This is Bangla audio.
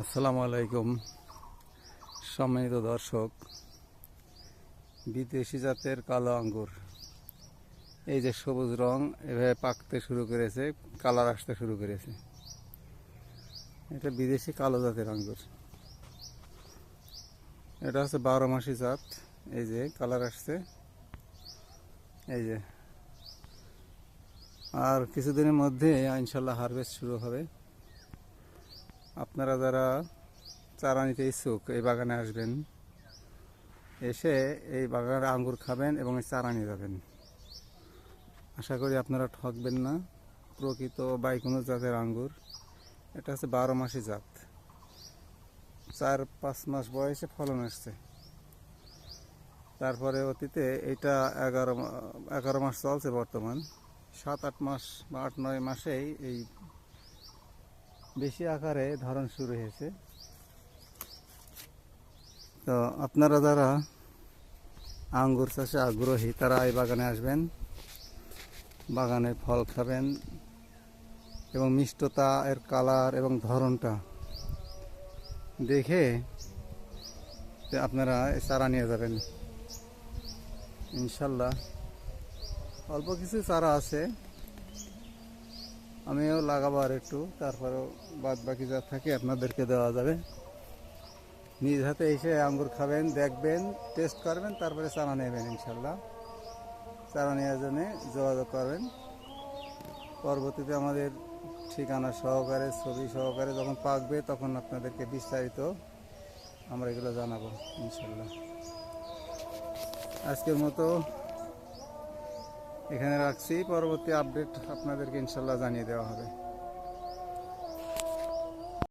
আসসালামু আলাইকুম সম্মানিত দর্শক। বিদেশি জাতের কালো আঙ্গুর, এই যে সবুজ রং এভাবে পাকতে শুরু করেছে, কালার আসতে শুরু করেছে। এটা বিদেশি কালো জাতের আঙ্গুর। এটা হচ্ছে 12 মাসি জাত। এই যে কালার আসছে, এই যে আর কিছুদিনের মধ্যে ইনশাল্লাহ হারভেস্ট শুরু হবে। আপনারা যারা চারা নিতে ইচ্ছুক এই বাগানে আসবেন, এসে এই বাগানের আঙ্গুর খাবেন এবং এই চারা নিয়ে যাবেন। আশা করি আপনারা ঠকবেন না। প্রকৃত বাইকুনো জাতের আঙ্গুর। এটা হচ্ছে 12 মাসি জাত। 4-5 মাস বয়সে ফলন আসছে। তারপরে অতীতে এটা 11 মাস চলছে। বর্তমান 7-8 মাস বা 8-9 মাসেই এই বেশি আকারে ধরন শুরু হয়েছে। তো আপনারা যারা আঙ্গুর চাষে আগ্রহী তারা এই বাগানে আসবেন, বাগানের ফল খাবেন এবং মিষ্টতা, এর কালার এবং ধরনটা দেখে আপনারা চারা নিয়ে যাবেন ইনশাল্লাহ। অল্প কিছু চারা আছে, আমিও লাগাবো আর একটু, তারপরেও বাদ বাকি যা থাকে আপনাদেরকে দেওয়া যাবে। নিজ হাতে এসে আঙ্গুর খাবেন, দেখবেন, টেস্ট করবেন, তারপরে চারা নেবেন ইনশাল্লাহ। চারা নেওয়ার জন্য যোগাযোগ করবেন। পরবর্তীতে আমাদের ঠিকানা সহকারে, ছবি সহকারে যখন পাকবে তখন আপনাদেরকে বিস্তারিত আমরা এগুলো জানাবো ইনশাল্লাহ। আজকের মতো এখানে রাখছি, পরবর্তী আপডেট আপনাদেরকে ইনশাল্লাহ জানিয়ে দেওয়া হবে।